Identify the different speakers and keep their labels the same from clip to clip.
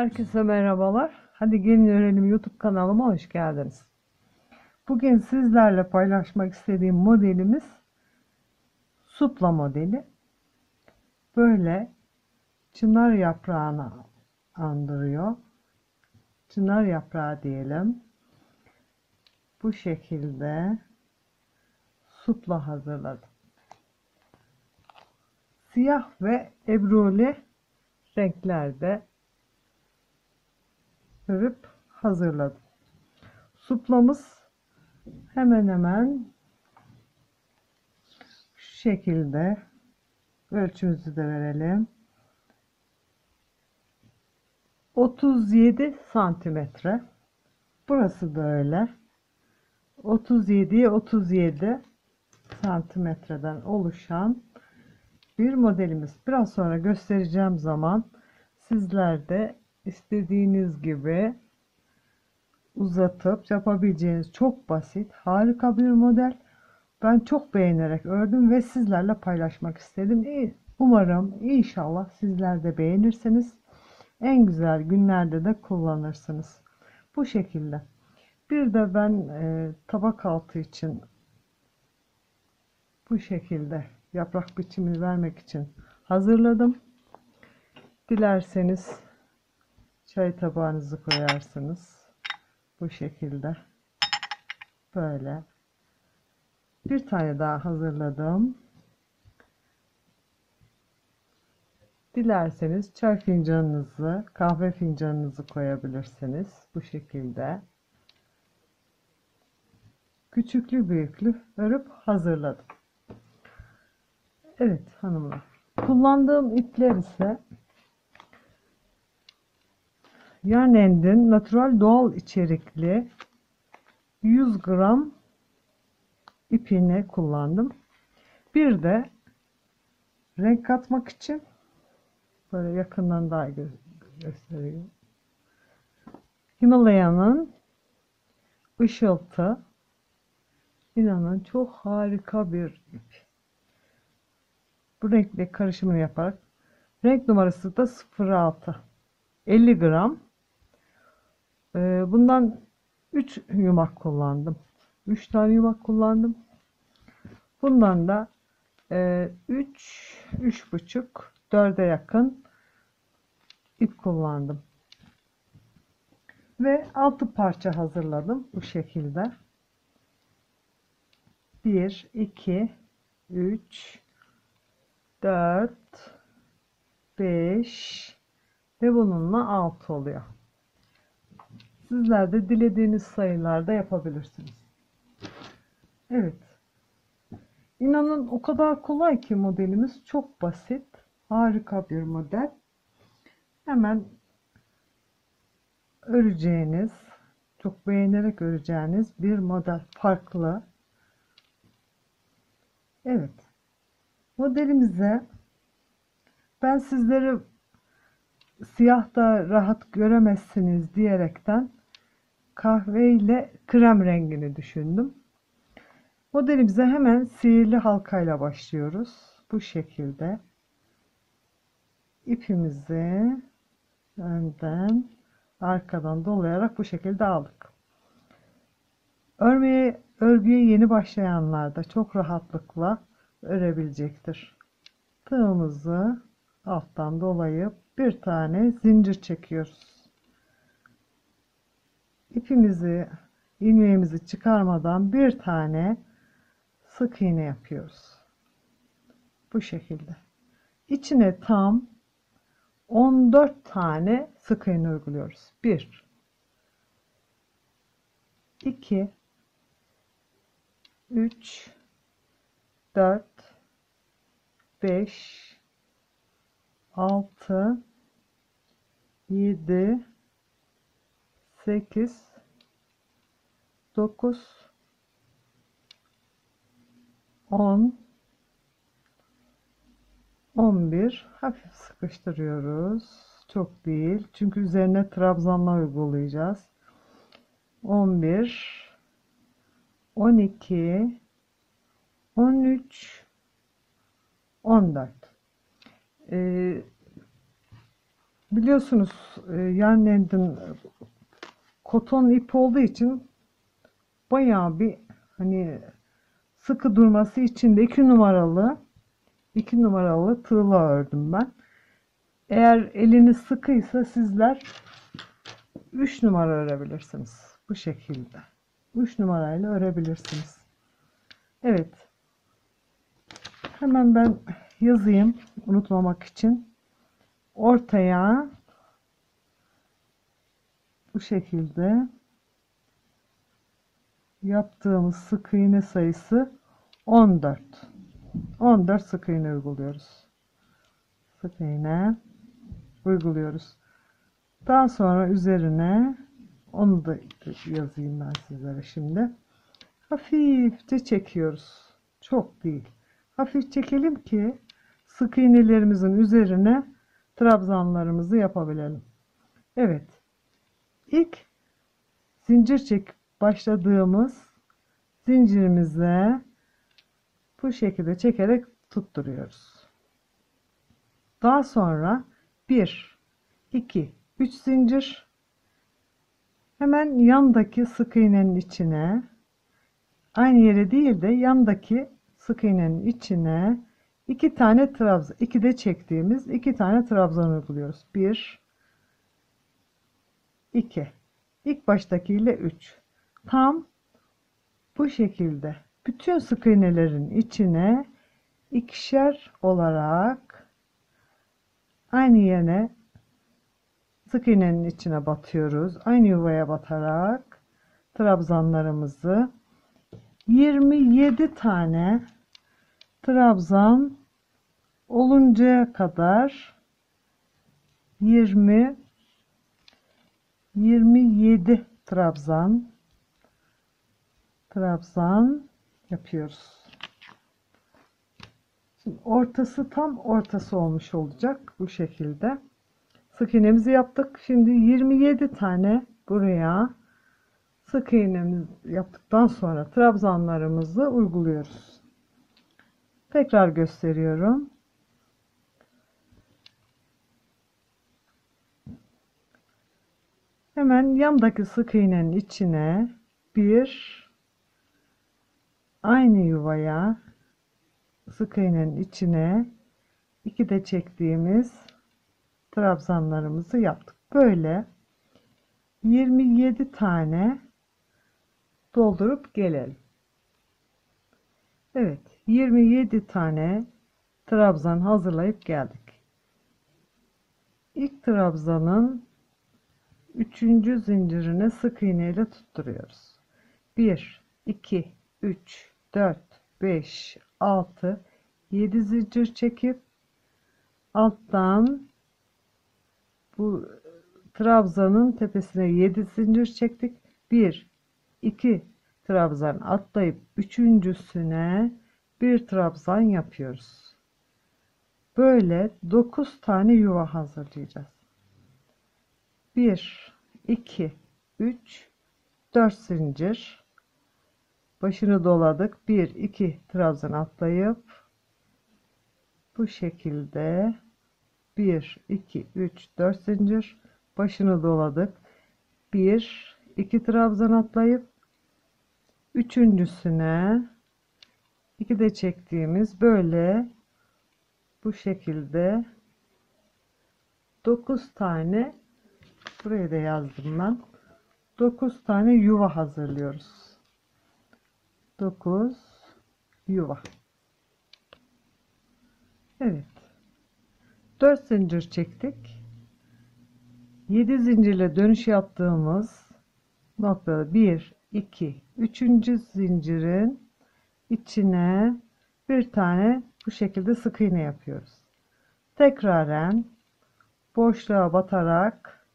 Speaker 1: Herkese merhabalar. Hadi gelin öğrenelim YouTube kanalıma hoş geldiniz. Bugün sizlerle paylaşmak istediğim modelimiz supla modeli. Böyle çınar yaprağını andırıyor. Çınar yaprağı diyelim. Bu şekilde supla hazırladım. Siyah ve ebruli renklerde örüp hazırladım. Suplamız hemen hemen şu şekilde, ölçümüzü de verelim. 37 santimetre. Burası da öyle. 37'ye 37 santimetreden oluşan bir modelimiz. Biraz sonra göstereceğim zaman sizler de istediğiniz gibi uzatıp yapabileceğiniz çok basit, harika bir model. Ben çok beğenerek ördüm ve sizlerle paylaşmak istedim. Umarım inşallah sizler de beğenirsiniz. En güzel günlerde de kullanırsınız. Bu şekilde. Bir de ben tabak altı için bu şekilde yaprak biçimini vermek için hazırladım. Dilerseniz çay tabağınızı koyarsınız. Bu şekilde. Böyle. Bir tane daha hazırladım. Dilerseniz çay fincanınızı, kahve fincanınızı koyabilirsiniz. Bu şekilde. Küçüklü büyüklü örüp hazırladım. Evet hanımlar. Kullandığım ipler ise Yarnend'in natural doğal içerikli 100 gram ipini kullandım. Bir de renk katmak için böyle yakından daha göstereyim. Himalaya'nın ışıltı, inanın çok harika bir ip. Bu renkle karışımını yaparak renk numarası da 06, 50 gram. Bundan 3 yumak kullandım. 3 tane yumak kullandım. Bundan da 3,5, 4'e yakın ip kullandım. Ve 6 parça hazırladım bu şekilde. 1, 2, 3, 4, 5 ve bununla 6 oluyor. Sizler de dilediğiniz sayılarda yapabilirsiniz. Evet. İnanın o kadar kolay ki modelimiz, çok basit. Harika bir model. Hemen öreceğiniz, çok beğenerek öreceğiniz bir model. Farklı. Evet. Modelimize ben sizleri siyahta rahat göremezsiniz diyerekten kahve ile krem rengini düşündüm. Modelimize hemen sihirli halkayla başlıyoruz. Bu şekilde ipimizi önden arkadan dolayarak bu şekilde aldık. Örgüye yeni başlayanlar da çok rahatlıkla örebilecektir. Tığımızı alttan dolayıp bir tane zincir çekiyoruz. İpimizi, ilmeğimizi çıkarmadan bir tane sık iğne yapıyoruz. Bu şekilde. İçine tam 14 tane sık iğne uyguluyoruz. 1, 2, 3, 4, 5, 6, 7, 8, 9, 10, 11. Hafif sıkıştırıyoruz. Çok değil. Çünkü üzerine trabzanlar uygulayacağız. 11, 12, 13, 14. Biliyorsunuz yarn endin koton ip olduğu için bayağı bir hani sıkı durması için de 2 numaralı tığla ördüm ben. Eğer eliniz sıkıysa sizler 3 numara örebilirsiniz. Bu şekilde. 3 numarayla örebilirsiniz. Evet. Hemen ben yazayım unutmamak için. Ortaya bu şekilde yaptığımız sık iğne sayısı 14. 14 sık iğne uyguluyoruz. Sık iğne uyguluyoruz. Daha sonra üzerine onu da yazayım ben sizlere şimdi. Hafifçe çekiyoruz. Çok değil. Hafif çekelim ki sık iğnelerimizin üzerine trabzanlarımızı yapabilelim. Evet. İlk zincir çekip başladığımız zincirimize bu şekilde çekerek tutturuyoruz. Daha sonra 1, 2, 3 zincir. Hemen yandaki sık iğnenin içine, aynı yere değil de yandaki sık iğnenin içine 2 tane trabzan, 2 de çektiğimiz 2 tane trabzan uyguluyoruz. 1, 2. İlk baştaki ile 3. Tam bu şekilde bütün sık iğnelerin içine ikişer olarak aynı yerine sık iğnenin içine batıyoruz. Aynı yuvaya batarak trabzanlarımızı 27 tane trabzan oluncaya kadar 27 trabzan yapıyoruz. Şimdi ortası tam ortası olmuş olacak bu şekilde. Sık iğnemizi yaptık. Şimdi 27 tane buraya sık iğnemizi yaptıktan sonra trabzanlarımızı uyguluyoruz. Tekrar gösteriyorum. Hemen yandaki sık iğnenin içine bir, aynı yuvaya sık iğnenin içine 2 de çektiğimiz trabzanlarımızı yaptık. Böyle 27 tane doldurup gelelim. Evet, 27 tane trabzan hazırlayıp geldik. İlk trabzanın 3. zincirine sık iğne ile tutturuyoruz. 1, 2, 3, 4, 5, 6, 7 zincir çekip alttan bu trabzanın tepesine 7 zincir çektik. 1, 2 trabzan atlayıp üçüncüsüne bir trabzan yapıyoruz. Böyle 9 tane yuva hazırlayacağız. 1, 2, 3, 4 zincir. Başını doladık. 1, 2 trabzan atlayıp bu şekilde 1, 2, 3, 4 zincir. Başını doladık. 1, 2 trabzan atlayıp üçüncüsüne 2 de çektiğimiz böyle bu şekilde 9 tane, buraya da yazdım ben, 9 tane yuva hazırlıyoruz. 9 yuva. Evet. 4 zincir çektik. 7 zincirle dönüş yaptığımız noktada 1, 2, 3. zincirin içine bir tane bu şekilde sık iğne yapıyoruz. Tekraren boşluğa batarak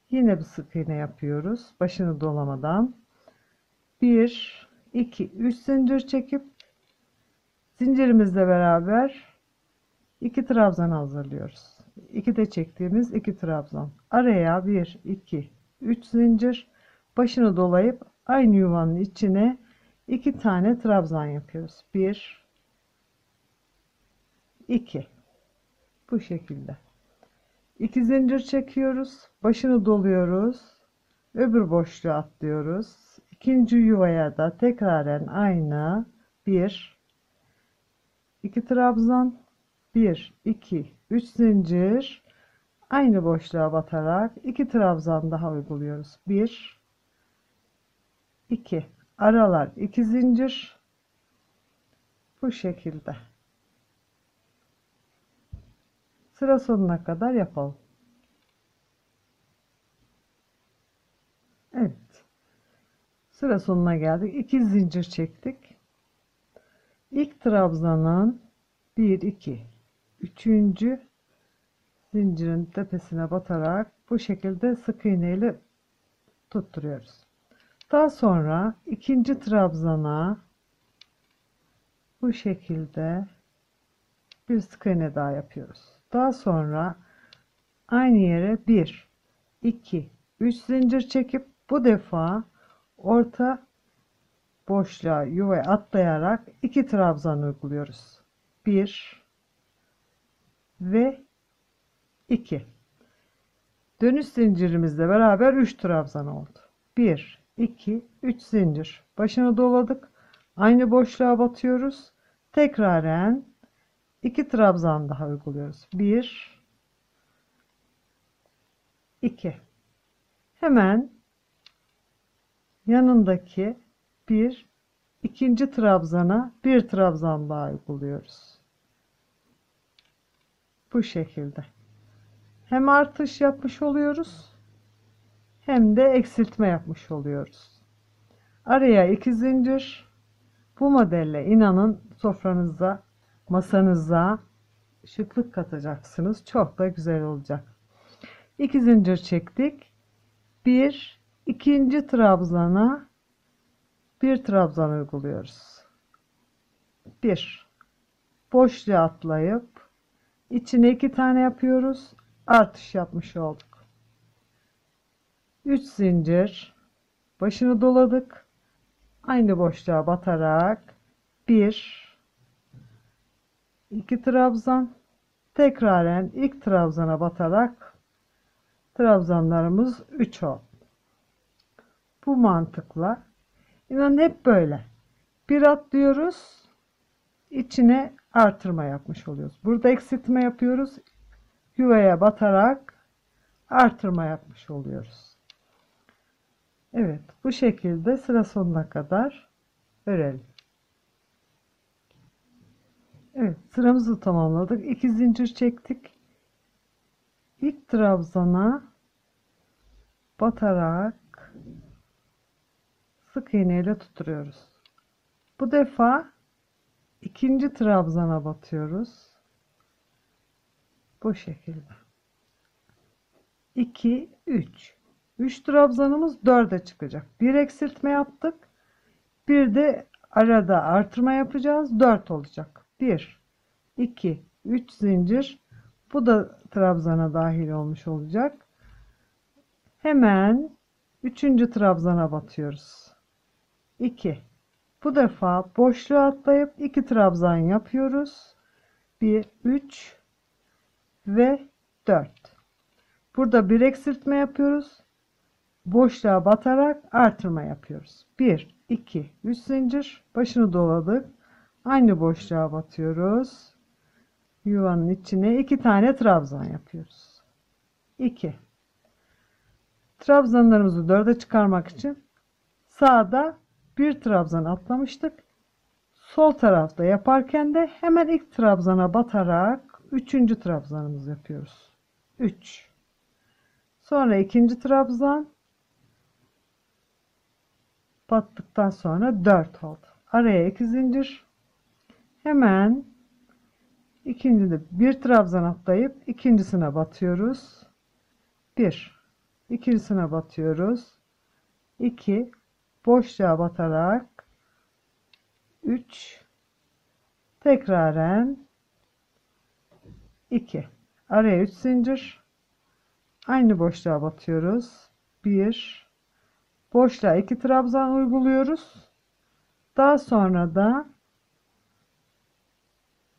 Speaker 1: yine bir sık iğne yapıyoruz. Başını dolamadan 1, 2, 3 zincir çekip zincirimizle beraber 2 trabzan hazırlıyoruz. 2 de çektiğimiz 2 trabzan. Araya 1, 2, 3 zincir. Başını dolayıp aynı yuvanın içine 2 tane trabzan yapıyoruz. 1, 2. Bu şekilde. 2 zincir çekiyoruz. Başını doluyoruz. Öbür boşluğa atlıyoruz. İkinci yuvaya da tekraren aynı 1 2 trabzan, 1 2 3 zincir, aynı boşluğa batarak 2 trabzan daha uyguluyoruz. 1 2 aralar 2 zincir, bu şekilde sıra sonuna kadar yapalım. Evet, sıra sonuna geldik. 2 zincir çektik. İlk trabzanın 1 2 üçüncü zincirin tepesine batarak bu şekilde sık iğne ile tutturuyoruz. Daha sonra ikinci trabzana bu şekilde bir sık iğne daha yapıyoruz. Daha sonra aynı yere 1 2 3 zincir çekip bu defa orta boşluğa yuvaya atlayarak 2 trabzan uyguluyoruz. 1 ve 2. Dönüş zincirimizle beraber 3 trabzan oldu. 1 2 3 zincir, başını doladık, aynı boşluğa batıyoruz, tekraren 2 trabzan daha uyguluyoruz. 1 2. Hemen yanındaki bir ikinci trabzana bir trabzan daha uyguluyoruz. Bu şekilde hem artış yapmış oluyoruz hem de eksiltme yapmış oluyoruz. Araya 2 zincir. Bu modelle inanın sofranıza, masanıza şıklık katacaksınız. Çok da güzel olacak. 2 zincir çektik. Bir ikinci trabzana bir trabzan uyguluyoruz. 1 boşluğa atlayıp içine 2 tane yapıyoruz. Artış yapmış olduk. 3 zincir, başını doladık, aynı boşluğa batarak 1 2 trabzan, tekraren ilk trabzana batarak trabzanlarımız 3 oldu. Bu mantıkla inanın hep böyle bir atlıyoruz, içine artırma yapmış oluyoruz. Burada eksiltme yapıyoruz, yuvaya batarak artırma yapmış oluyoruz. Evet, bu şekilde sıra sonuna kadar örelim. Evet, sıramızı tamamladık. 2 zincir çektik. İlk trabzana batarak sık iğne ile tutturuyoruz. Bu defa ikinci trabzana batıyoruz. Bu şekilde. 2 3 3 trabzanımız 4'e çıkacak. Bir eksiltme yaptık. Bir de arada artırma yapacağız. 4 olacak. 1 2 3 zincir. Bu da trabzana dahil olmuş olacak. Hemen 3. trabzana batıyoruz. 2. Bu defa boşluğa atlayıp 2 trabzan yapıyoruz. 1 3 ve 4. Burada bir eksiltme yapıyoruz. Boşluğa batarak artırma yapıyoruz. 1 2 3 zincir, başını doladık. Aynı boşluğa batıyoruz. Yuvanın içine 2 tane trabzan yapıyoruz. 2. Trabzanlarımızı 4'e çıkarmak için sağda bir trabzan atlamıştık. Sol tarafta yaparken de hemen ilk trabzana batarak 3. trabzanımızı yapıyoruz. 3. Sonra 2. trabzan battıktan sonra 4 oldu. Araya 2 zincir. Hemen ikincide bir trabzan atlayıp ikincisine batıyoruz. 1. İkincisine batıyoruz. 2. Boşluğa batarak 3. Tekraren 2. Araya 3 zincir. Aynı boşluğa batıyoruz. 1. Boşluğa 2 trabzan uyguluyoruz. Daha sonra da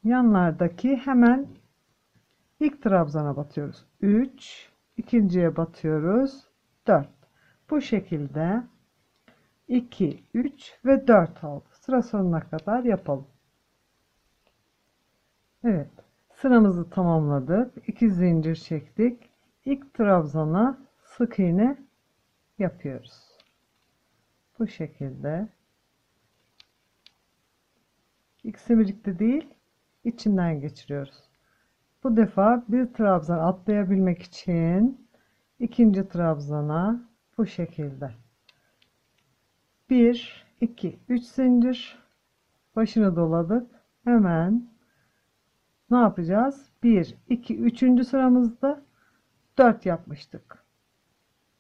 Speaker 1: yanlardaki hemen İlk trabzana batıyoruz. 3, ikinciye batıyoruz. 4. Bu şekilde 2, 3 ve 4 oldu. Sıra sonuna kadar yapalım. Evet. Sıramızı tamamladık. 2 zincir çektik. İlk trabzana sık iğne yapıyoruz. Bu şekilde. İkisi birlikte değil, içinden geçiriyoruz. Bu defa bir trabzan atlayabilmek için ikinci trabzana bu şekilde 1 2 3 zincir başını doladık. Hemen ne yapacağız? 1 2 3. sıramızda 4 yapmıştık.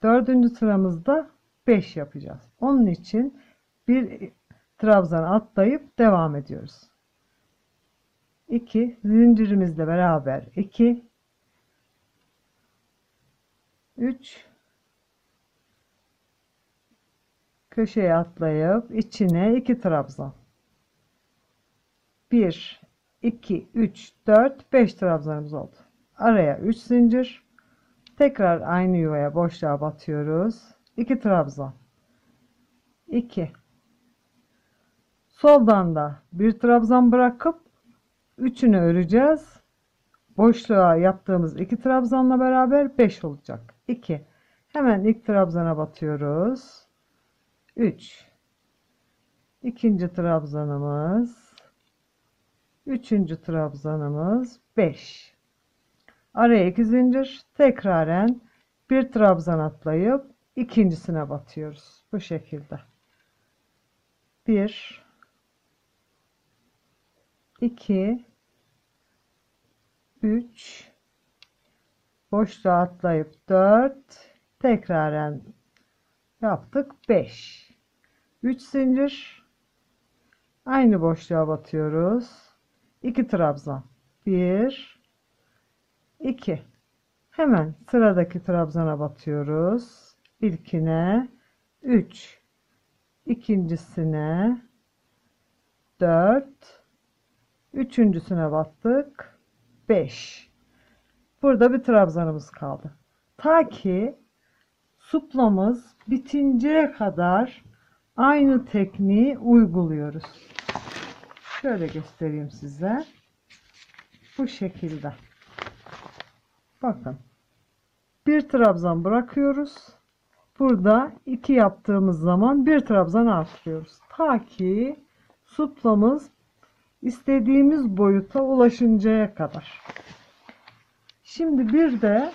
Speaker 1: 4. sıramızda 5 yapacağız. Onun için bir trabzan atlayıp devam ediyoruz. 2 zincirimizle beraber 2 3 köşeye atlayıp içine 2 trabzan. 1 2 3 4 5 trabzanımız oldu. Araya 3 zincir. Tekrar aynı yuvaya boşluğa batıyoruz. 2 trabzan. 2. Soldan da bir trabzan bırakıp üçünü öreceğiz. Boşluğa yaptığımız 2 trabzanla beraber 5 olacak. 2. Hemen ilk trabzana batıyoruz. 3. İkinci trabzanımız. Üçüncü trabzanımız 5. Araya 2 zincir. Tekraren bir trabzan atlayıp ikincisine batıyoruz. Bu şekilde. 1 2 3 boşluğa atlayıp 4 tekraren yaptık 5 3 zincir aynı boşluğa batıyoruz 2 trabzan 1 2 hemen sıradaki trabzana batıyoruz ilkine 3 ikincisine 4 üçüncüsüne battık 5. Burada bir trabzanımız kaldı. Ta ki suplamız bitinceye kadar aynı tekniği uyguluyoruz. Şöyle göstereyim size. Bu şekilde. Bakın. Bir trabzan bırakıyoruz. Burada 2 yaptığımız zaman bir trabzan artırıyoruz. Ta ki suplamız istediğimiz boyuta ulaşıncaya kadar. Şimdi bir de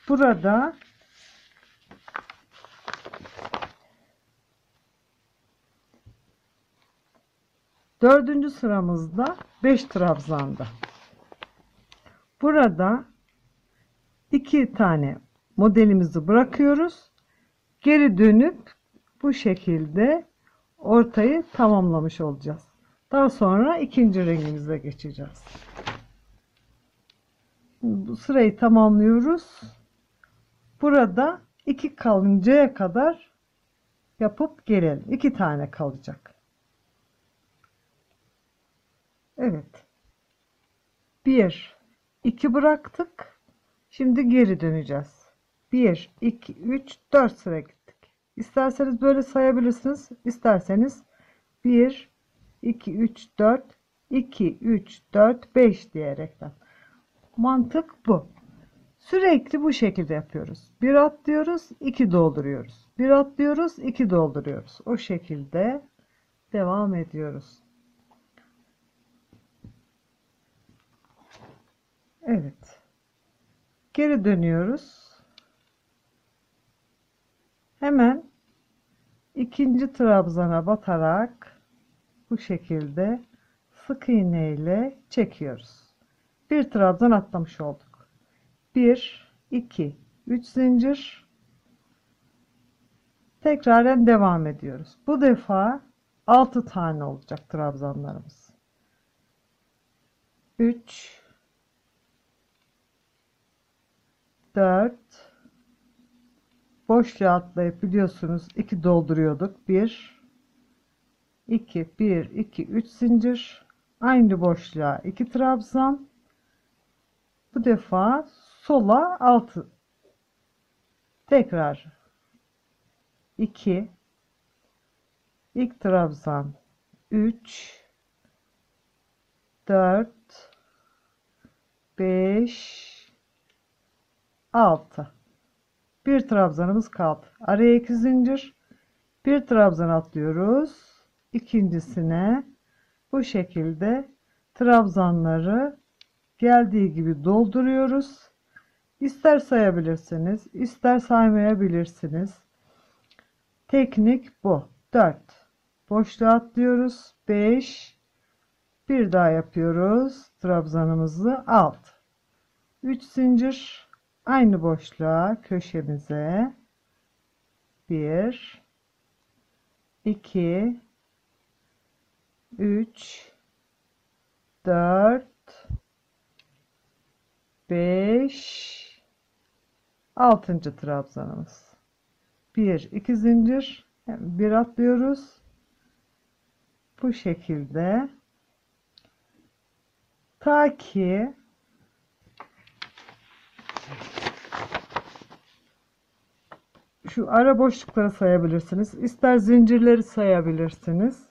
Speaker 1: burada dördüncü sıramızda 5 trabzanda. Burada 2 tane modelimizi bırakıyoruz. Geri dönüp bu şekilde ortayı tamamlamış olacağız. Daha sonra ikinci rengimize geçeceğiz. Bu sırayı tamamlıyoruz. Burada 2 kalıncaya kadar yapıp gelelim. 2 tane kalacak. Evet. 1 2 bıraktık. Şimdi geri döneceğiz. 1 2 3 4 sıra gittik. İsterseniz böyle sayabilirsiniz. İsterseniz 1 2 3 4 2 3 4 5 diyerekten. Mantık bu. Sürekli bu şekilde yapıyoruz. Bir atlıyoruz, 2 dolduruyoruz. Bir atlıyoruz, 2 dolduruyoruz. O şekilde devam ediyoruz. Evet. Geri dönüyoruz. Hemen ikinci trabzana batarak bu şekilde sık iğne ile çekiyoruz. Bir trabzan atlamış olduk. 1 2 3 zincir tekraren devam ediyoruz. Bu defa 6 tane olacak trabzanlarımız. 3 4 boşluğa atlayıp biliyorsunuz 2 dolduruyorduk. 1 2 1 2 3 zincir aynı boşluğa 2 trabzan Bu defa sola 6, tekrar 2, ilk trabzan 3, 4, 5, 6. Bir trabzanımız kaldı. Araya 2 zincir, bir trabzan atlıyoruz. İkincisine bu şekilde trabzanları geldiği gibi dolduruyoruz. İster sayabilirsiniz, ister saymayabilirsiniz. Teknik bu. 4 boşluğa atlıyoruz. 5, bir daha yapıyoruz. Trabzanımızı 6. 3 zincir, aynı boşluğa, köşemize 1, 2, 3, 4, 5, 6. trabzanımız. 1, 2 zincir, bir atlıyoruz. Bu şekilde ta ki şu ara boşlukları sayabilirsiniz. İster zincirleri sayabilirsiniz.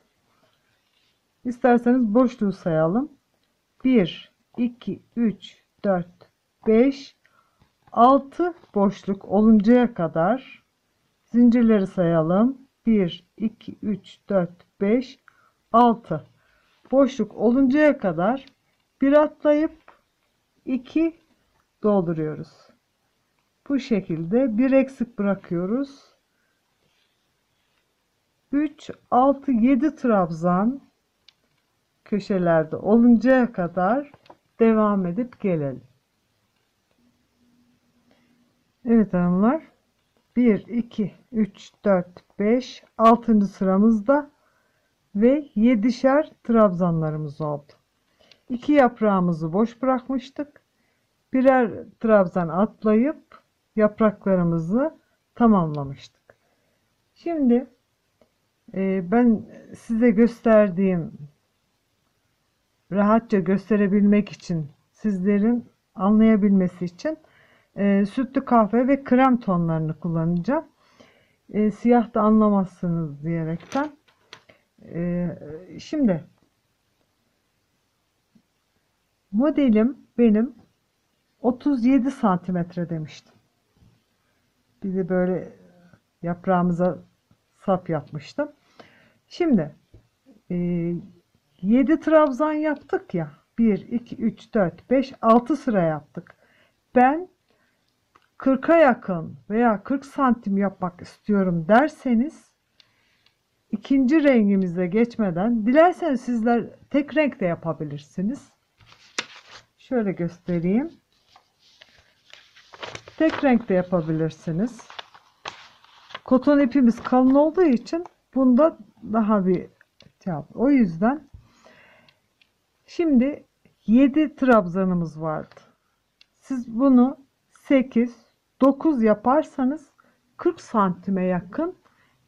Speaker 1: İsterseniz boşluğu sayalım. 1, 2, 3, 4, 5, 6 boşluk oluncaya kadar zincirleri sayalım. 1, 2, 3, 4, 5, 6 boşluk oluncaya kadar bir atlayıp 2 dolduruyoruz. Bu şekilde bir eksik bırakıyoruz. 3, 6, 7 trabzan köşelerde oluncaya kadar devam edip gelelim. Evet hanımlar, 1, 2, 3, 4, 5, 6. sıramızda ve 7'şer trabzanlarımız oldu. 2 yaprağımızı boş bırakmıştık. Birer trabzan atlayıp yapraklarımızı tamamlamıştık. Şimdi ben size gösterdiğim, rahatça gösterebilmek için, sizlerin anlayabilmesi için sütlü kahve ve krem tonlarını kullanacağım. Siyah da anlamazsınız diyerekten. Şimdi modelim benim 37 santimetre demiştim. Bir de böyle yaprağımıza sap yapmıştım. Şimdi 7 trabzan yaptık ya. 1, 2, 3, 4, 5, 6 sıra yaptık. Ben 40'a yakın veya 40 santim yapmak istiyorum derseniz, ikinci rengimize geçmeden, dilerseniz sizler tek renk de yapabilirsiniz. Şöyle göstereyim. Tek renk de yapabilirsiniz. Koton ipimiz kalın olduğu için bunda daha bir o yüzden şimdi 7 trabzanımız vardı. Siz bunu 8, 9 yaparsanız 40 santime yakın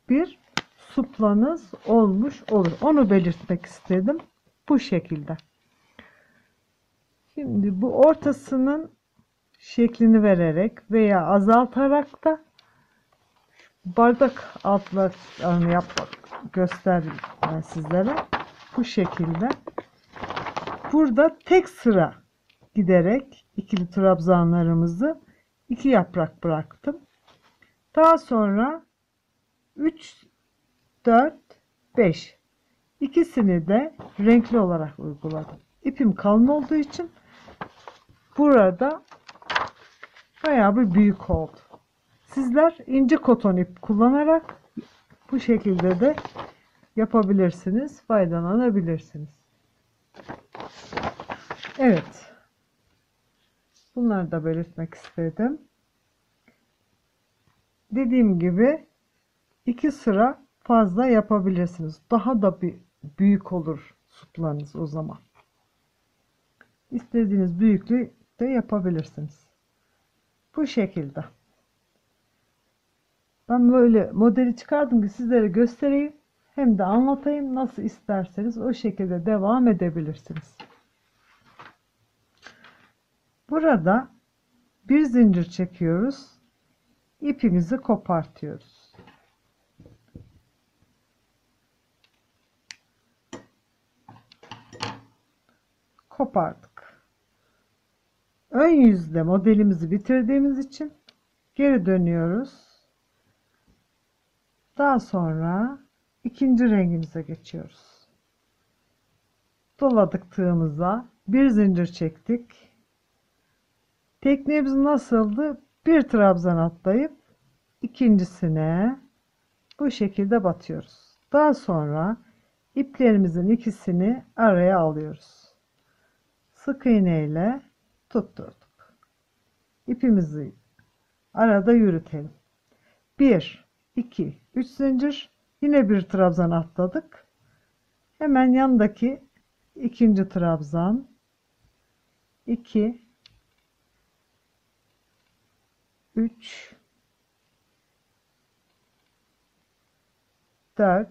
Speaker 1: bir suplanız olmuş olur. Onu belirtmek istedim. Bu şekilde. Şimdi bu ortasının şeklini vererek veya azaltarak da bardak altlarını yapmak göstereyim ben sizlere. Bu şekilde. Burada tek sıra giderek ikili trabzanlarımızı 2 yaprak bıraktım. Daha sonra 3, 4, 5 ikisini de renkli olarak uyguladım. İpim kalın olduğu için burada bayağı bir büyük oldu. Sizler ince koton ip kullanarak bu şekilde de yapabilirsiniz, faydalanabilirsiniz. Evet. Bunları da belirtmek istedim. Dediğim gibi 2 sıra fazla yapabilirsiniz. Daha da bir büyük olur suplanız o zaman. İstediğiniz büyüklükte yapabilirsiniz. Bu şekilde. Ben böyle modeli çıkardım ki sizlere göstereyim. Hem de anlatayım. Nasıl isterseniz o şekilde devam edebilirsiniz. Burada bir zincir çekiyoruz. İpimizi kopartıyoruz. Kopardık. Ön yüzde modelimizi bitirdiğimiz için geri dönüyoruz. Daha sonra ikinci rengimize geçiyoruz. Doladık tığımıza, bir zincir çektik. Tekniğimiz nasıldı? Bir trabzan atlayıp ikincisine bu şekilde batıyoruz. Daha sonra iplerimizin ikisini araya alıyoruz. Sık iğne ile tutturduk. İpimizi arada yürütelim. 1, 2, 3 zincir. Yine bir trabzan atladık. Hemen yanındaki ikinci trabzan. 2, 3, 4,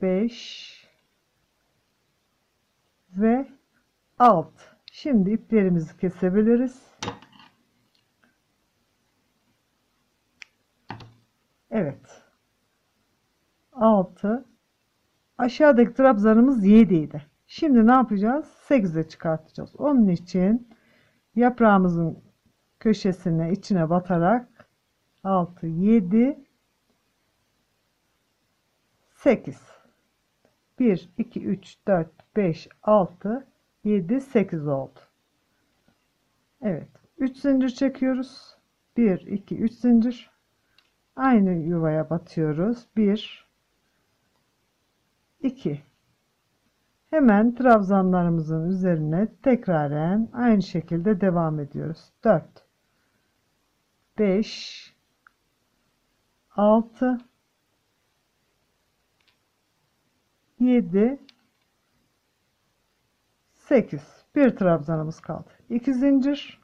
Speaker 1: 5 ve 6. Şimdi iplerimizi kesebiliriz. Evet. 6. Aşağıdaki trabzanımız 7 idi. Şimdi ne yapacağız? 8'e çıkartacağız. Onun için yaprağımızın köşesine içine batarak 6, 7, 8. 1, 2, 3, 4, 5, 6, 7, 8 oldu. Evet. 3 zincir çekiyoruz. 1, 2, 3 zincir. Aynı yuvaya batıyoruz. 1, 2. Hemen trabzanlarımızın üzerine tekraren aynı şekilde devam ediyoruz. 4, 5, 6, 7, 8. Bir trabzanımız kaldı. 2 zincir.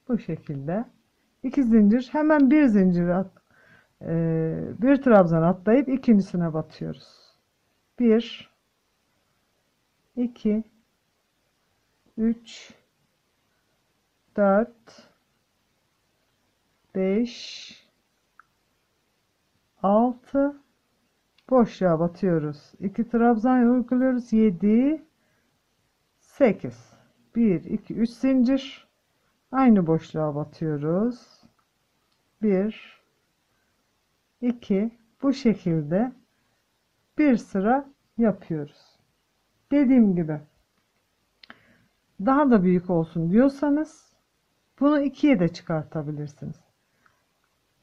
Speaker 1: Bu şekilde. 2 zincir. Hemen bir zincir bir trabzan atlayıp ikincisine batıyoruz. 1, 2, 3, 4, 5, 6, boşluğa batıyoruz. 2 trabzan uyguluyoruz. 7, 8. 1, 2, 3 zincir. Aynı boşluğa batıyoruz. 1, 2. Bu şekilde bir sıra yapıyoruz. Dediğim gibi daha da büyük olsun diyorsanız bunu ikiye de çıkartabilirsiniz.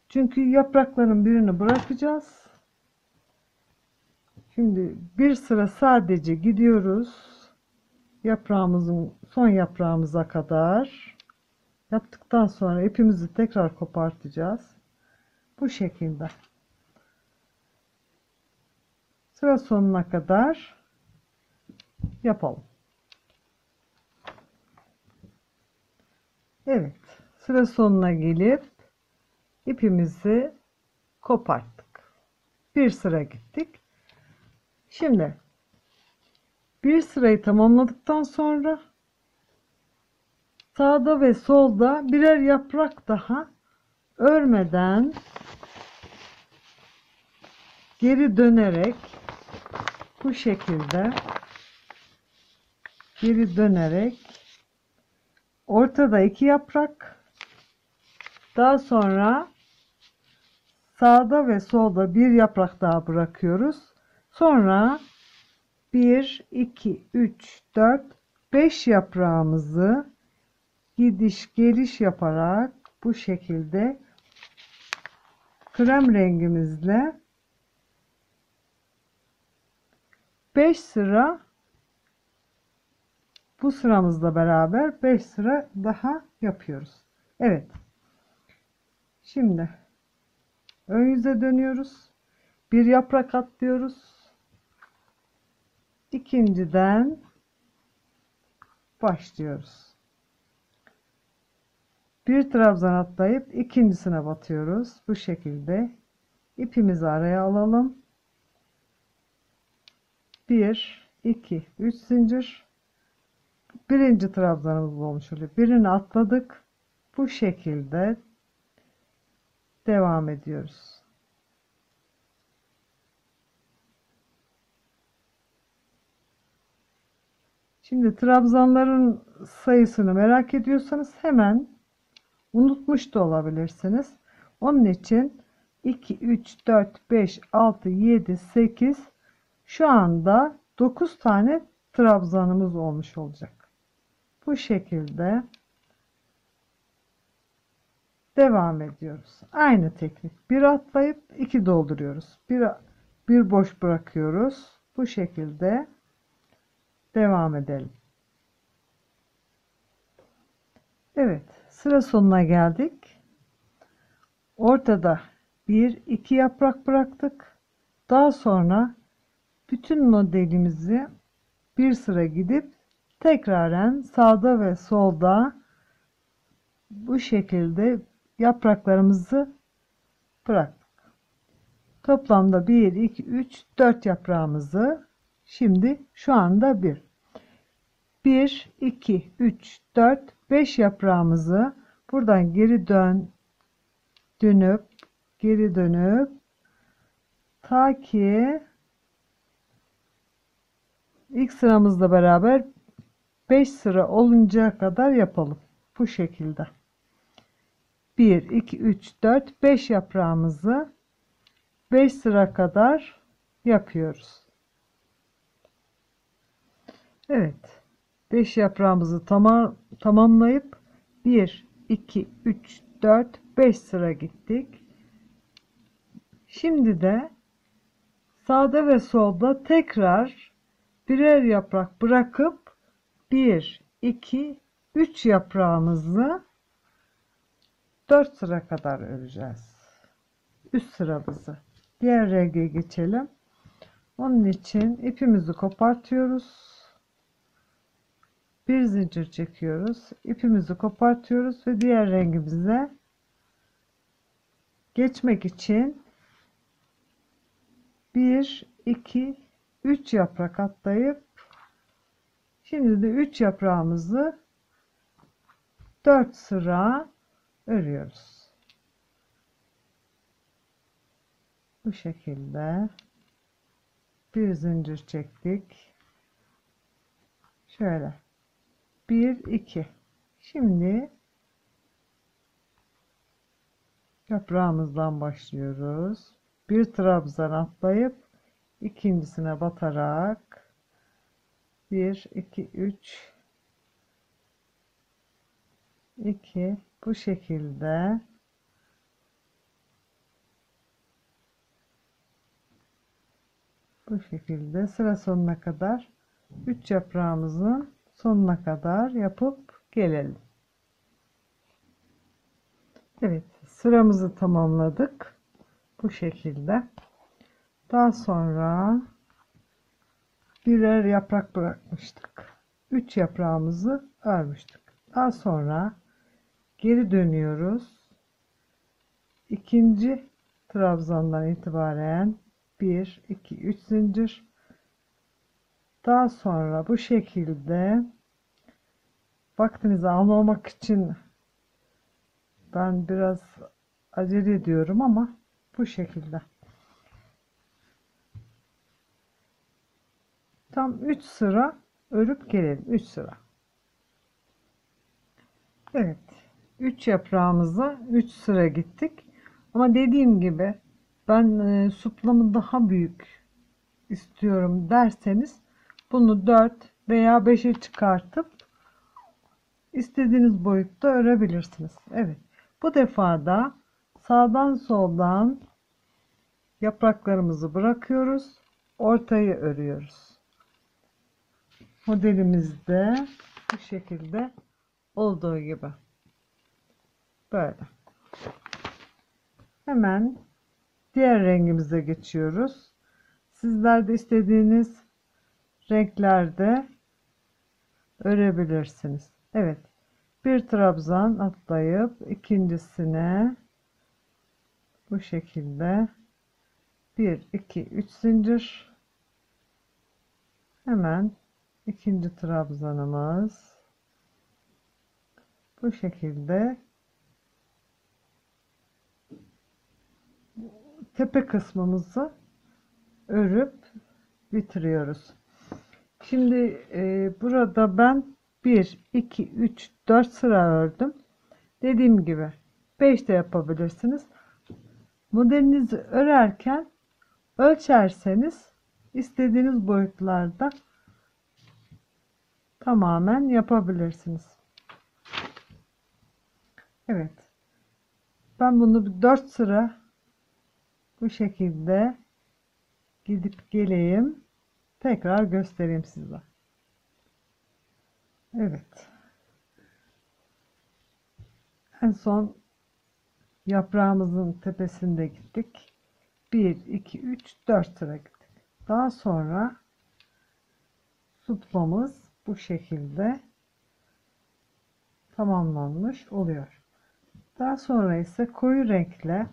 Speaker 1: Çünkü yaprakların birini bırakacağız. Şimdi bir sıra sadece gidiyoruz. Yaprağımızın son yaprağımıza kadar yaptıktan sonra ipimizi tekrar kopartacağız. Bu şekilde. Sıra sonuna kadar yapalım. Evet. Sıra sonuna gelip ipimizi koparttık. Bir sıra gittik. Şimdi bir sırayı tamamladıktan sonra sağda ve solda birer yaprak daha örmeden geri dönerek bu şekilde geri dönerek ortada 2 yaprak, daha sonra sağda ve solda bir yaprak daha bırakıyoruz. Sonra 1, 2, 3, 4, 5 yaprağımızı gidiş geliş yaparak bu şekilde krem rengimizle 5 sıra, bu sıramızla beraber 5 sıra daha yapıyoruz. Evet. Şimdi ön yüze dönüyoruz. Bir yaprak atlıyoruz. İkinciden başlıyoruz. Bir trabzan atlayıp ikincisine batıyoruz. Bu şekilde ipimizi araya alalım. 1, 2, 3 zincir. birinci trabzanımız olmuş oluyor. Birini atladık. Bu şekilde devam ediyoruz. Şimdi trabzanların sayısını merak ediyorsanız hemen unutmuş da olabilirsiniz. Onun için 2, 3, 4, 5, 6, 7, 8, şu anda 9 tane trabzanımız olmuş olacak. Bu şekilde devam ediyoruz. Aynı teknik. Bir atlayıp 2 dolduruyoruz. Bir boş bırakıyoruz. Bu şekilde devam edelim. Evet, sıra sonuna geldik. Ortada 1-2 yaprak bıraktık. Daha sonra bütün modelimizi bir sıra gidip tekraren sağda ve solda bu şekilde yapraklarımızı bıraktık. Toplamda 1, 2, 3, 4 yaprağımızı şimdi şu anda 1, 2, 3, 4, 5 yaprağımızı buradan geri dönüp ta ki ilk sıramızla beraber 5 sıra oluncaya kadar yapalım. Bu şekilde. 1, 2, 3, 4, 5 yaprağımızı 5 sıra kadar yapıyoruz. Evet. 5 yaprağımızı tamamlayıp 1, 2, 3, 4, 5 sıra gittik. Şimdi de sağda ve solda tekrar birer yaprak bırakıp 1, 2, 3 yaprağımızı 4 sıra kadar öreceğiz. Üst sıramızı. Diğer renge geçelim. Onun için ipimizi kopartıyoruz. Bir zincir çekiyoruz. İpimizi kopartıyoruz ve diğer rengimize geçmek için 1, 2, 3 yaprak atlayıp şimdi de 3 yaprağımızı 4 sıra örüyoruz. Bu şekilde bir zincir çektik. Şöyle 1, 2. Şimdi yaprağımızdan başlıyoruz. Bir trabzan atlayıp ikincisine batarak 1, 2, 3, 2 bu şekilde sıra sonuna kadar 3 yaprağımızın sonuna kadar yapıp gelelim. Evet, sıramızı tamamladık. Bu şekilde. Daha sonra birer yaprak bırakmıştık. 3 yaprağımızı örmüştük. Daha sonra geri dönüyoruz. İkinci trabzandan itibaren 1, 2, 3 zincir. Daha sonra bu şekilde vaktinizi almamak için ben biraz acele ediyorum ama bu şekilde. Tam 3 sıra örüp gelelim. 3 sıra. Evet. 3 yaprağımızı 3 sıra gittik. Ama dediğim gibi ben suplamı daha büyük istiyorum derseniz bunu 4 veya 5'e çıkartıp istediğiniz boyutta örebilirsiniz. Evet. Bu defa da sağdan soldan yapraklarımızı bırakıyoruz. Ortayı örüyoruz. Modelimizde bu şekilde olduğu gibi. Böyle. Hemen diğer rengimize geçiyoruz. Sizler de istediğiniz renklerde örebilirsiniz. Evet. Bir trabzan atlayıp ikincisine bu şekilde 1, 2, 3 zincir, hemen İkinci trabzanımız bu şekilde tepe kısmımızı örüp bitiriyoruz. Şimdi burada ben 1 2 3 4 sıra ördüm. Dediğim gibi 5 de yapabilirsiniz. Modelinizi örerken ölçerseniz istediğiniz boyutlarda tamamen yapabilirsiniz. Evet. Ben bunu 4 sıra bu şekilde gidip geleyim. Tekrar göstereyim size. Evet. En son yaprağımızın tepesinde gittik. 1 2 3 4 sıra gittik. Daha sonra tutmamız bu şekilde tamamlanmış oluyor. Daha sonra ise koyu renkle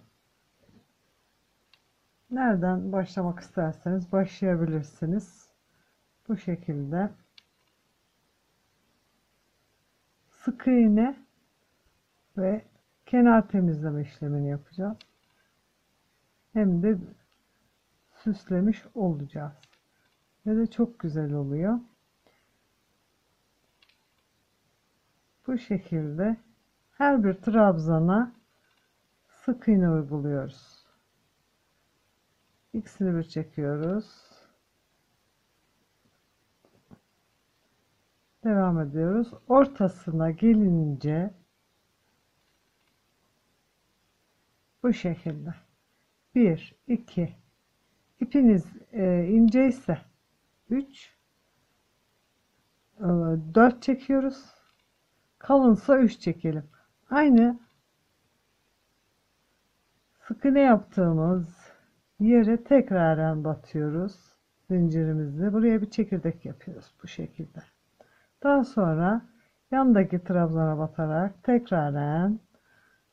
Speaker 1: nereden başlamak isterseniz başlayabilirsiniz. Bu şekilde sık iğne ve kenar temizleme işlemini yapacağız. Hem de süslemiş olacağız. Ve de çok güzel oluyor. Bu şekilde her bir trabzana sık iğne uyguluyoruz. İkisini bir çekiyoruz. Devam ediyoruz. Ortasına gelince bu şekilde 1 2 ipiniz ince ise 3 4 çekiyoruz. Kalınsa 3 çekelim. Aynı sık iğne yaptığımız yere tekraren batıyoruz zincirimizi. Buraya bir çekirdek yapıyoruz bu şekilde. Daha sonra yandaki trabzana batarak tekraren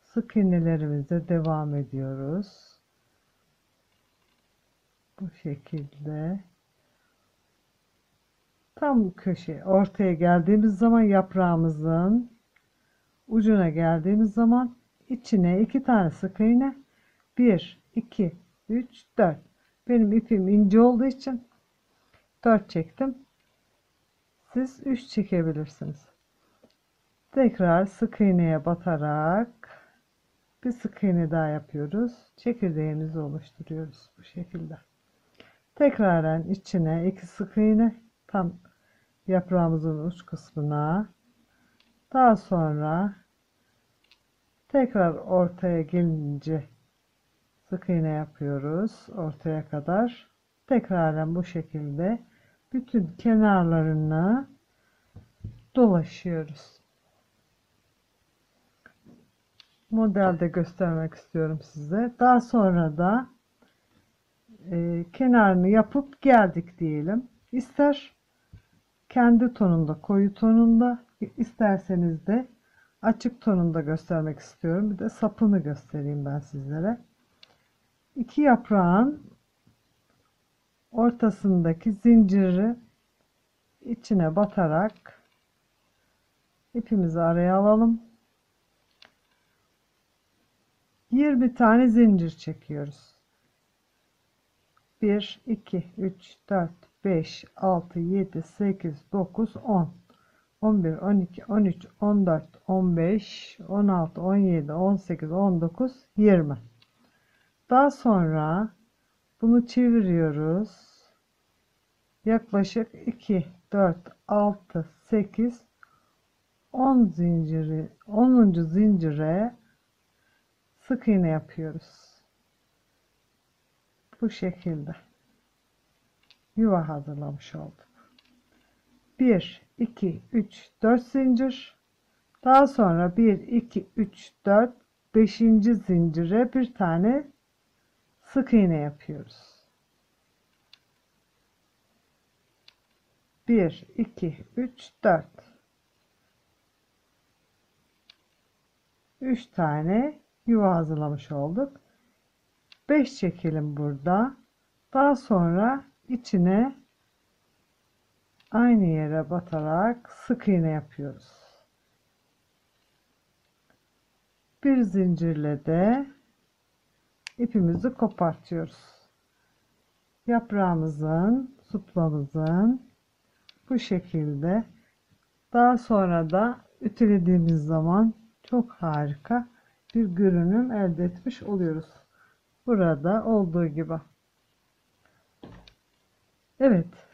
Speaker 1: sık iğnelerimize devam ediyoruz. Bu şekilde tam köşe ortaya geldiğimiz zaman yaprağımızın ucuna geldiğimiz zaman içine 2 tane sık iğne 1 2 3 4 benim ipim ince olduğu için 4 çektim. Siz 3 çekebilirsiniz. Tekrar sık iğneye batarak bir sık iğne daha yapıyoruz. Çekirdeğimizi oluşturuyoruz bu şekilde. Tekraren içine 2 sık iğne tam yaprağımızın uç kısmına. Daha sonra tekrar ortaya gelince sık iğne yapıyoruz ortaya kadar. Tekraren bu şekilde bütün kenarlarını dolaşıyoruz. Modelde göstermek istiyorum size. Daha sonra da kenarını yapıp geldik diyelim. İster kendi tonunda, koyu tonunda, isterseniz de açık tonunda göstermek istiyorum. Bir de sapını göstereyim ben sizlere. İki yaprağın ortasındaki zinciri içine batarak ipimizi araya alalım. 20 tane zincir çekiyoruz. 1 2 3 4 5 6 7 8 9 10 11 12 13 14 15 16 17 18 19 20. Daha sonra bunu çeviriyoruz. Yaklaşık 2 4 6 8 10 zinciri 10. zincire sık iğne yapıyoruz. Bu şekilde yuva hazırlamış olduk. 1 2 3 4 zincir. Daha sonra 1 2 3 4 5. zincire bir tane sık iğne yapıyoruz. 1 2 3 4 3 tane yuva hazırlamış olduk. 5 çekelim burada. Daha sonra içine aynı yere batarak sık iğne yapıyoruz. Bir zincirle de ipimizi kopartıyoruz. Yaprağımızın, suplamızın bu şekilde. Daha sonra da ütülediğimiz zaman çok harika bir görünüm elde etmiş oluyoruz. Burada olduğu gibi. Evet.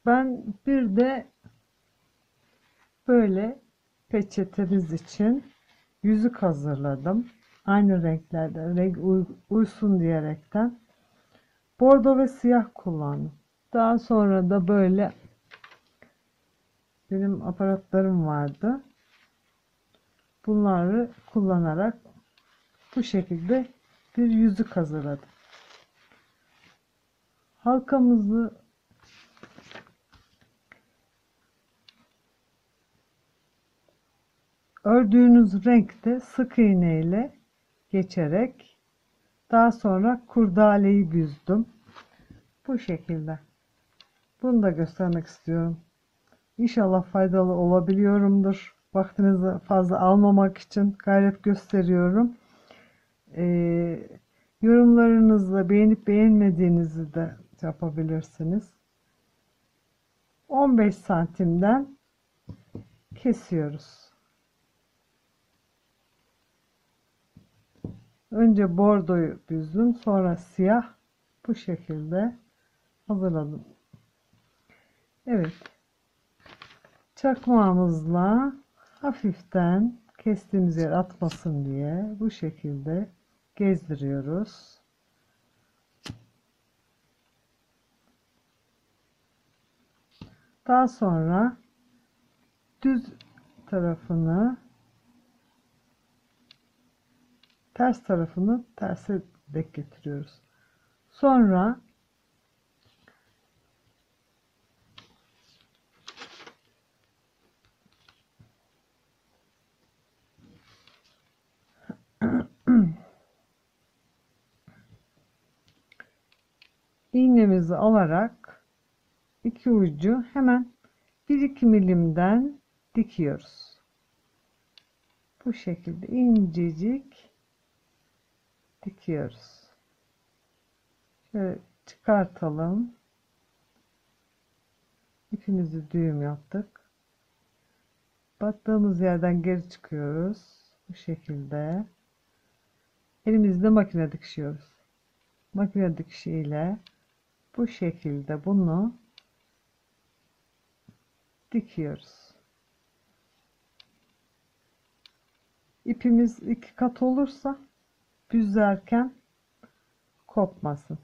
Speaker 1: Ben bir de böyle peçetemiz için yüzük hazırladım. Aynı renklerde, renk uysun diyerekten. Bordo ve siyah kullandım. Daha sonra da böyle benim aparatlarım vardı. Bunları kullanarak bu şekilde bir yüzük hazırladım. Halkamızı ördüğünüz renkte sık iğne ile geçerek daha sonra kurdaleyi büzdüm. Bu şekilde. Bunu da göstermek istiyorum. İnşallah faydalı olabiliyorumdur. Vaktinizi fazla almamak için gayret gösteriyorum. Yorumlarınızla beğenip beğenmediğinizi de yapabilirsiniz. 15 santimden kesiyoruz. Önce bordoyu büzdüm, sonra siyah bu şekilde hazırladım. Evet, çakmağımızla hafiften kestiğimiz yer atmasın diye bu şekilde gezdiriyoruz. Daha sonra düz tarafını, ters tarafını terse denk getiriyoruz. Sonra iğnemizi alarak iki ucu hemen 1-2 milimden dikiyoruz. Bu şekilde incecik dikiyoruz. Şöyle çıkartalım. İpimizi düğüm yaptık. Battığımız yerden geri çıkıyoruz. Bu şekilde. Elimizde makine dikişiyoruz. Makine dikişiyle bu şekilde bunu dikiyoruz. İpimiz 2 kat olursa büzerken kopmasın.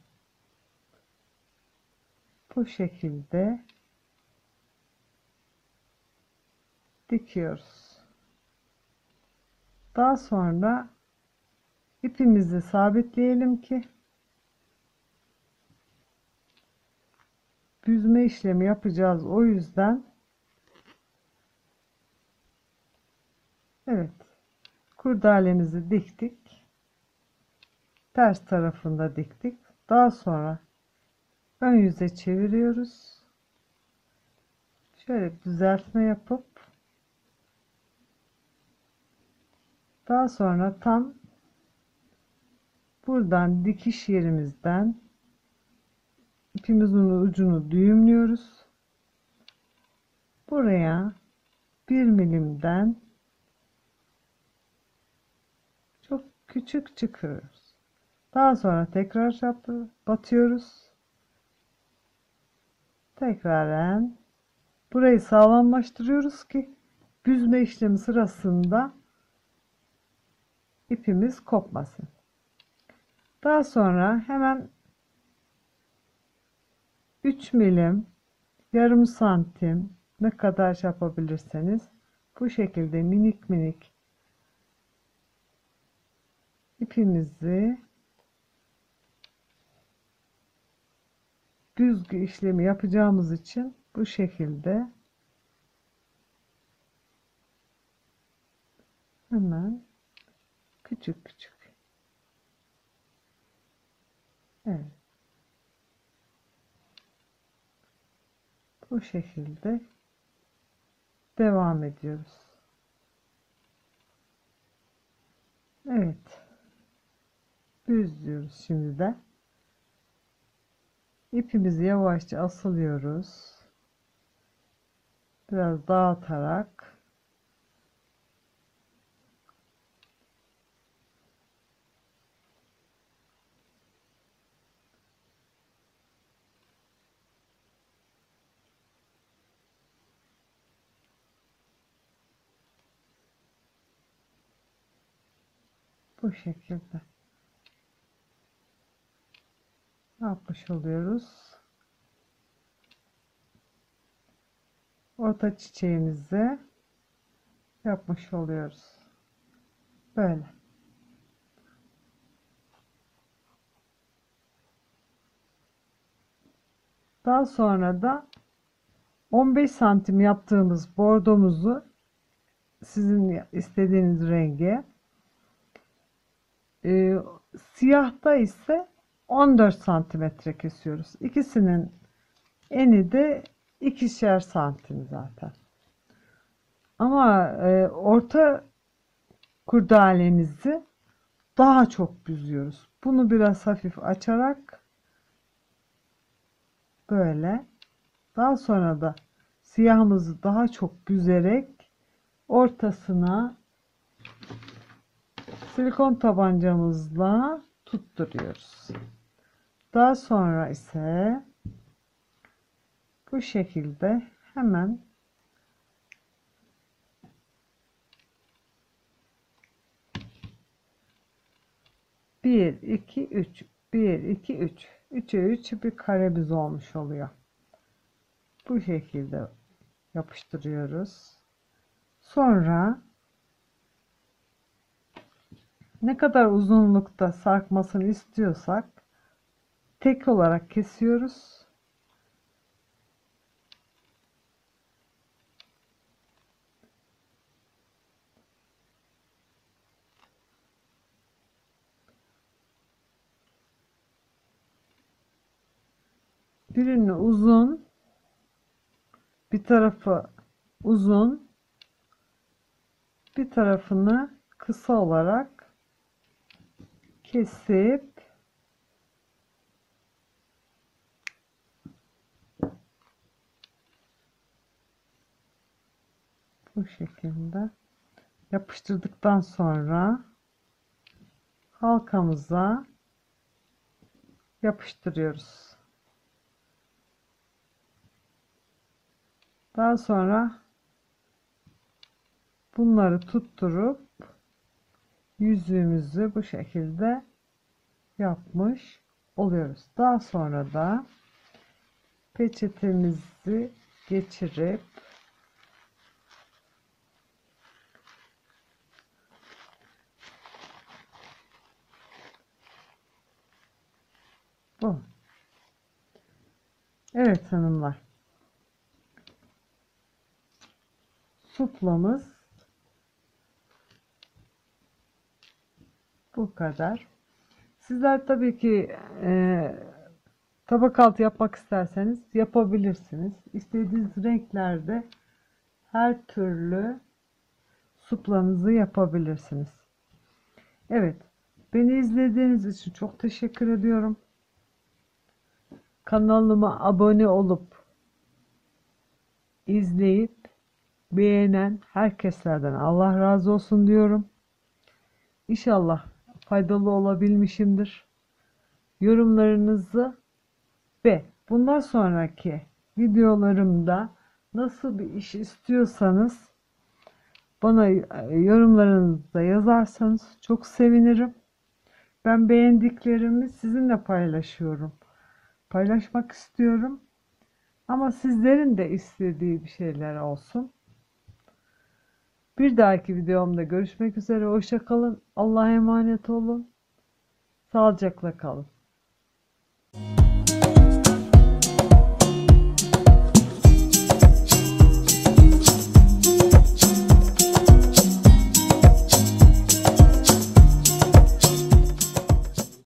Speaker 1: Bu şekilde dikiyoruz. Daha sonra ipimizi sabitleyelim ki büzme işlemi yapacağız. O yüzden evet, kurdalemizi diktik. Ters tarafında diktik. Daha sonra ön yüze çeviriyoruz. Şöyle bir düzeltme yapıp daha sonra tam buradan dikiş yerimizden ipimizin ucunu düğümlüyoruz. Buraya 1 milimden çok küçük çıkıyoruz. Daha sonra tekrar batıyoruz. Tekraren burayı sağlamlaştırıyoruz ki büzme işlemi sırasında ipimiz kopmasın. Daha sonra hemen 3 milim, yarım santim ne kadar yapabilirseniz bu şekilde minik minik ipimizi büzgü işlemi yapacağımız için bu şekilde hemen küçük küçük. Evet. Bu şekilde devam ediyoruz. Evet. Düzlüyoruz şimdi de. İpimizi yavaşça asılıyoruz. Biraz dağıtarak. Bu şekilde yapmış oluyoruz. Orta çiçeğimizi yapmış oluyoruz. Böyle. Daha sonra da 15 santim yaptığımız bordomuzu sizin istediğiniz renge, e, siyahta ise 14 santimetre kesiyoruz. İkisinin eni de 2'şer santim zaten. Ama orta kurdalemizi daha çok büzüyoruz. Bunu biraz hafif açarak böyle. Daha sonra da siyahımızı daha çok büzerek ortasına silikon tabancamızla tutturuyoruz. Daha sonra ise bu şekilde hemen bir, iki, üç, bir, iki, üç, 3'e 3 bir karemiz olmuş oluyor. Bu şekilde yapıştırıyoruz. Sonra ne kadar uzunlukta sarkmasını istiyorsak tek olarak kesiyoruz. Birini uzun, bir tarafı uzun, bir tarafını kısa olarak kesip bu şekilde yapıştırdıktan sonra halkamıza yapıştırıyoruz. Daha sonra bunları tutturup yüzüğümüzü bu şekilde yapmış oluyoruz. Daha sonra da peçetemizi geçirip bu. Evet hanımlar. Suplamız bu kadar. Sizler tabii ki tabak altı yapmak isterseniz yapabilirsiniz. İstediğiniz renklerde her türlü suplanızı yapabilirsiniz. Evet, beni izlediğiniz için çok teşekkür ediyorum. Kanalıma abone olup izleyip beğenen herkeslerden Allah razı olsun diyorum. İnşallah faydalı olabilmişimdir. Yorumlarınızı ve bundan sonraki videolarımda nasıl bir iş istiyorsanız bana yorumlarınızda yazarsanız çok sevinirim. Ben beğendiklerimi sizinle paylaşıyorum. Paylaşmak istiyorum. Ama sizlerin de istediği bir şeyler olsun. Bir dahaki videomda görüşmek üzere. Hoşça kalın. Allah'a emanet olun. Sağlıcakla kalın.